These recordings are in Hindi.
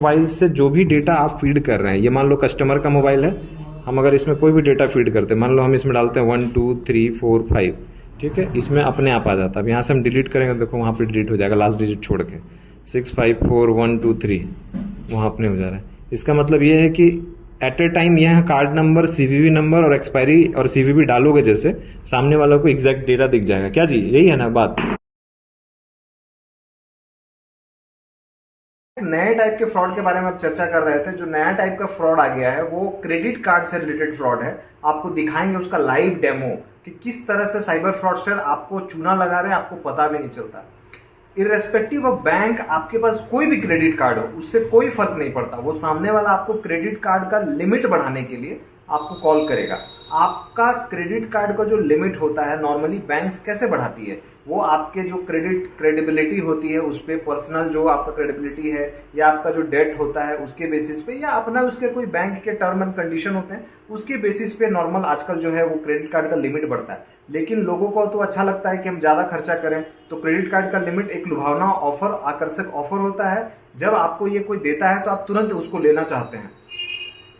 मोबाइल से जो भी डेटा आप फीड कर रहे हैं, ये मान लो कस्टमर का मोबाइल है, हम अगर इसमें कोई भी डेटा फीड करते हैं, मान लो हम इसमें डालते हैं 1 2 3 4 5, ठीक है, इसमें अपने आप आ जाता है। अब यहाँ से हम डिलीट करेंगे, देखो वहाँ पे डिलीट हो जाएगा लास्ट डिजिट छोड़ के, 6 5 4 1 2 3 वहाँ अपने हो जा रहा है। इसका मतलब ये है कि एट ए टाइम यह कार्ड नंबर, सीवीवी नंबर और एक्सपायरी और सीवीवी डालोगे जैसे, सामने वालों को एग्जैक्ट डेटा दिख जाएगा। क्या जी, यही है ना बात? नए टाइप के फ्रॉड के बारे में आप चर्चा कर रहे थे। जो नया टाइप का फ्रॉड आ गया है वो क्रेडिट कार्ड से रिलेटेड फ्रॉड है। आपको दिखाएंगे उसका लाइव डेमो कि किस तरह से साइबर फ्रॉडस्टर आपको चूना लगा रहे हैं, आपको पता भी नहीं चलता। इर्रेस्पेक्टिव ऑफ बैंक, आपके पास कोई भी क्रेडिट कार्ड हो, उससे कोई फर्क नहीं पड़ता। वो सामने वाला आपको क्रेडिट कार्ड का लिमिट बढ़ाने के लिए आपको कॉल करेगा। आपका क्रेडिट कार्ड का जो लिमिट होता है नॉर्मली बैंक्स कैसे बढ़ाती है, वो आपके जो क्रेडिबिलिटी होती है उस पर, पर्सनल जो आपका क्रेडिबिलिटी है या आपका जो डेट होता है उसके बेसिस पे, या अपना उसके कोई बैंक के टर्म एंड कंडीशन होते हैं उसके बेसिस पे नॉर्मल आजकल जो है वो क्रेडिट कार्ड का लिमिट बढ़ता है। लेकिन लोगों को तो अच्छा लगता है कि हम ज़्यादा खर्चा करें, तो क्रेडिट कार्ड का लिमिट एक लुभावना ऑफर, आकर्षक ऑफर होता है। जब आपको ये कोई देता है तो आप तुरंत उसको लेना चाहते हैं।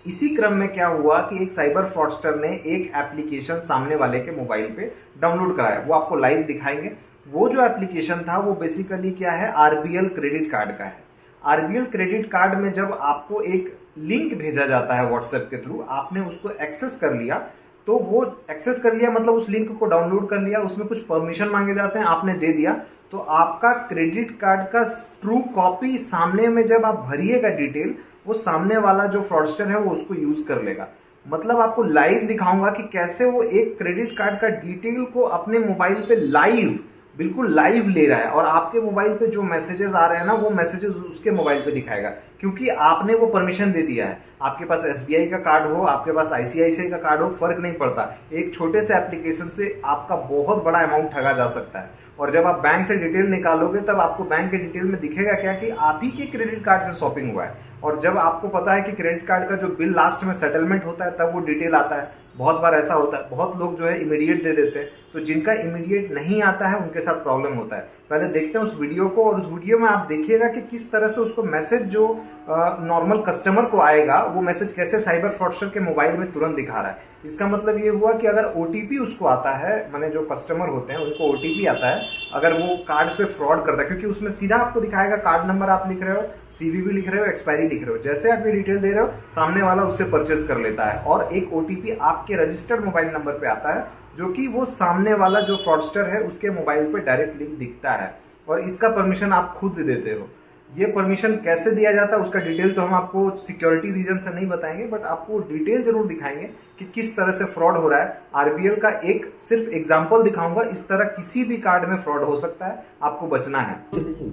इसी क्रम में क्या हुआ कि एक साइबर फ्रॉडस्टर ने एक एप्लीकेशन सामने वाले के मोबाइल पे डाउनलोड कराया। वो आपको लाइव दिखाएंगे। वो जो एप्लीकेशन था वो बेसिकली क्या है, आरबीएल क्रेडिट कार्ड का है। आरबीएल क्रेडिट कार्ड में जब आपको एक लिंक भेजा जाता है व्हाट्सएप के थ्रू, आपने उसको एक्सेस कर लिया, तो वो एक्सेस कर लिया मतलब उस लिंक को डाउनलोड कर लिया, उसमें कुछ परमिशन मांगे जाते हैं, आपने दे दिया, तो आपका क्रेडिट कार्ड का ट्रू कॉपी सामने में जब आप भरिएगा डिटेल, वो सामने वाला जो फ्रॉडस्टर है वो उसको यूज कर लेगा। मतलब आपको लाइव दिखाऊंगा कि कैसे वो एक क्रेडिट कार्ड का डिटेल को अपने मोबाइल पे लाइव, बिल्कुल लाइव ले रहा है, और आपके मोबाइल पे जो मैसेजेस आ रहे हैं ना वो मैसेजेस उसके मोबाइल पे दिखाएगा, क्योंकि आपने वो परमिशन दे दिया है। आपके पास एसबीआई का कार्ड हो, आपके पास आईसीआईसीआई का कार्ड हो, फर्क नहीं पड़ता। एक छोटे से एप्लीकेशन से आपका बहुत बड़ा अमाउंट ठगा जा सकता है। और जब आप बैंक से डिटेल निकालोगे तब आपको बैंक के डिटेल में दिखेगा क्या कि आप ही के क्रेडिट कार्ड से शॉपिंग हुआ है। और जब आपको पता है कि क्रेडिट कार्ड का जो बिल लास्ट में सेटलमेंट होता है तब वो डिटेल आता है। बहुत बार ऐसा होता है, बहुत लोग जो है इमीडिएट दे देते हैं, तो जिनका इमीडिएट नहीं आता है उनके साथ प्रॉब्लम होता है। पहले देखते हैं उस वीडियो को, और उस वीडियो में आप देखिएगा कि किस तरह से उसको मैसेज जो नॉर्मल कस्टमर को आएगा, वो मैसेज कैसे साइबर फ्रॉडस्टर के मोबाइल में तुरंत दिखा रहा है। इसका मतलब ये हुआ कि अगर ओटीपी उसको आता है, माने जो कस्टमर होते हैं उनको ओटीपी आता है, अगर वो कार्ड से फ्रॉड करता है, क्योंकि उसमें सीधा आपको दिखाएगा कार्ड नंबर आप लिख रहे हो, सीवीवी लिख रहे हो, एक्सपायरी लिख रहे हो, जैसे आप ये डिटेल दे रहे हो सामने वाला उससे परचेज कर लेता है, और एक ओटीपी आपके रजिस्टर्ड मोबाइल नंबर पे आता है, जो कि वो सामने वाला जो फ्रॉडस्टर है उसके मोबाइल पे डायरेक्ट लिंक दिखता है। और इसका परमिशन आप खुद देते हो। ये परमिशन कैसे दिया जाता है उसका डिटेल तो हम आपको सिक्योरिटी रीजन से नहीं बताएंगे, बट आपको डिटेल जरूर दिखाएंगे कि किस तरह से फ्रॉड हो रहा है। आरबीएल का एक सिर्फ एग्जांपल दिखाऊंगा, इस तरह किसी भी कार्ड में फ्रॉड हो सकता है, आपको बचना है।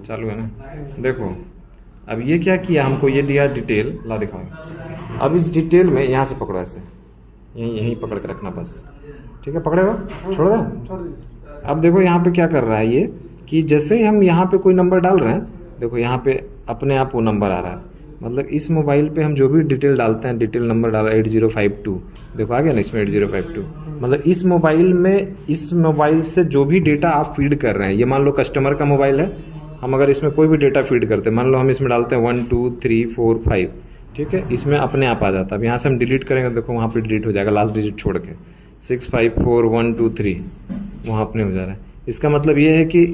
चालू है ना, देखो अब ये क्या किया, हमको ये दिया डिटेल, ला दिखाऊंगा। अब इस डिटेल में यहाँ से पकड़ो, ऐसे यहीं पकड़ के रखना बस, ठीक है, पकड़ेगा, छोड़ दो। अब देखो यहाँ पे क्या कर रहा है ये, कि जैसे ही हम यहाँ पे कोई नंबर डाल रहे हैं, देखो यहाँ पे अपने आप वो नंबर आ रहा है। मतलब इस मोबाइल पे हम जो भी डिटेल डालते हैं, डिटेल नंबर डाला 8052, देखो आ गया ना इसमें 8052। मतलब इस मोबाइल से जो भी डेटा आप फीड कर रहे हैं, ये मान लो कस्टमर का मोबाइल है, हम अगर इसमें कोई भी डेटा फीड करते हैं, मान लो हम इसमें डालते हैं 1 2 3 4 5, ठीक है, इसमें अपने आप आ जाता है। अब यहाँ से हम डिलीट करेंगे, देखो वहाँ पे डिलीट हो जाएगा लास्ट डिजिट छोड़ के, 6 5 4 1 2 3 वहाँ अपने हो जा रहा है। इसका मतलब ये है कि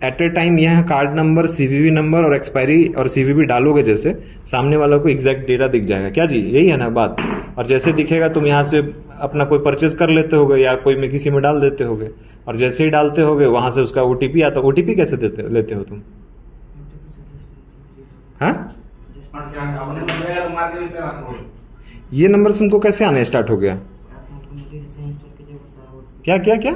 एट ए टाइम यह कार्ड नंबर, सीवीवी नंबर और एक्सपायरी और सीवीवी डालोगे जैसे, सामने वालों को एग्जैक्ट डेटा दिख जाएगा। क्या जी, यही है ना बात? और जैसे दिखेगा तुम यहाँ से अपना कोई परचेज कर लेते होगे या कोई में किसी में डाल देते होगे, और जैसे ही डालते होगे वहाँ से उसका ओटीपी आता। ओटीपी कैसे लेते हो तुम? हाँ, ये नंबर तुमको कैसे आने स्टार्ट हो गया? क्या क्या क्या?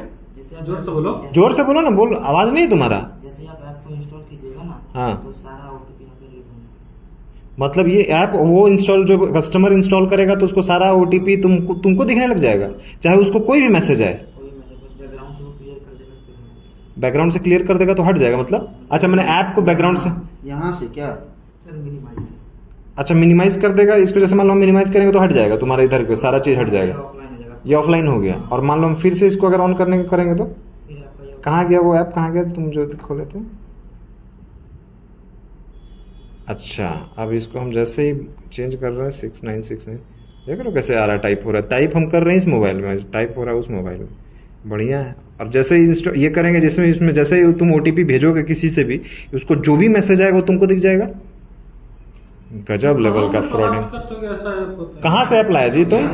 जोर से बोलो ना, बोलो, आवाज नहीं तुम्हारा। जैसे आप ऐप को इंस्टॉल कीजिएगा ना, हाँ, तो सारा ओटीपी यहाँ पे रीड होगा। मतलब ये ऐप वो इंस्टॉल, जो कस्टमर इंस्टॉल करेगा तो उसको सारा ओटीपी तुमको दिखने लग जाएगा, चाहे उसको कोई भी मैसेज आए। कोई मैसेज बस बैकग्राउंड से वो क्लियर कर देगा, फिर हो जाएगा। बैकग्राउंड से क्लियर कर देगा तो हट जाएगा मतलब? अच्छा, मैंने ऐप को बैकग्राउंड से, यहाँ से क्या सर मिनिमाइज से। अच्छा मिनिमाइज कर देगा इसको, जैसे मान लो हम मिनिमाइज करेंगे तो हट जाएगा तुम्हारा इधर को सारा चीज़ हट जाएगा, ऑफलाइन हो जाएगा। ये ऑफलाइन हो गया। और मान लो हम फिर से इसको अगर ऑन करेंगे तो फिर आपका ये कहाँ गया वो ऐप, कहाँ गया तुम जो खोले थे? अच्छा, अब इसको हम जैसे ही चेंज कर रहे हैं 6969, देख रहे हो कैसे आ रहा है, टाइप हो रहा है, टाइप हम कर रहे हैं इस मोबाइल में, टाइप हो रहा है उस मोबाइल में, बढ़िया है। और जैसे ही इंस्टॉल ये करेंगे, जिसमें इसमें जैसे ही तुम OTP भेजोगे किसी से भी, उसको जो भी मैसेज आएगा वो तुमको दिख जाएगा। गजब लेवल का फ्रॉड है। कहाँ से ऐप लाया जी तुम?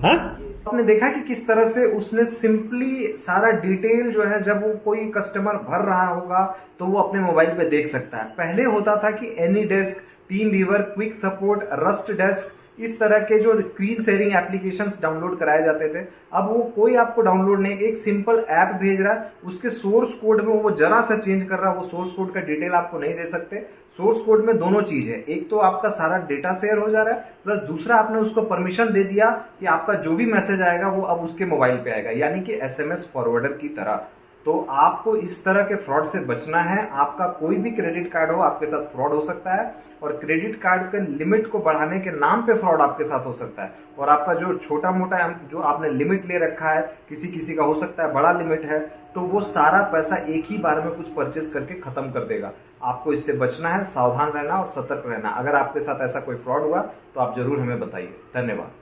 हाँ, आपने देखा कि किस तरह से उसने सिंपली सारा डिटेल जो है, जब वो कोई कस्टमर भर रहा होगा तो वो अपने मोबाइल पे देख सकता है। पहले होता था कि any desk, team viewer, quick support, rust desk, इस तरह के जो स्क्रीन शेयरिंग एप्लीकेशंस डाउनलोड कराए जाते थे। अब वो कोई आपको डाउनलोड नहीं, एक सिंपल ऐप भेज रहा है, उसके सोर्स कोड में वो जरा सा चेंज कर रहा है, वो सोर्स कोड का डिटेल आपको नहीं दे सकते। सोर्स कोड में दोनों चीज है, एक तो आपका सारा डेटा शेयर हो जा रहा है, प्लस दूसरा आपने उसको परमिशन दे दिया कि आपका जो भी मैसेज आएगा वो अब उसके मोबाइल पे आएगा, यानी कि SMS फॉरवर्डर की तरह। तो आपको इस तरह के फ्रॉड से बचना है। आपका कोई भी क्रेडिट कार्ड हो, आपके साथ फ्रॉड हो सकता है, और क्रेडिट कार्ड के लिमिट को बढ़ाने के नाम पे फ्रॉड आपके साथ हो सकता है। और आपका जो छोटा मोटा जो आपने लिमिट ले रखा है, किसी किसी का हो सकता है बड़ा लिमिट है, तो वो सारा पैसा एक ही बार में कुछ परचेस करके खत्म कर देगा। आपको इससे बचना है, सावधान रहना और सतर्क रहना। अगर आपके साथ ऐसा कोई फ्रॉड हुआ तो आप जरूर हमें बताइए। धन्यवाद।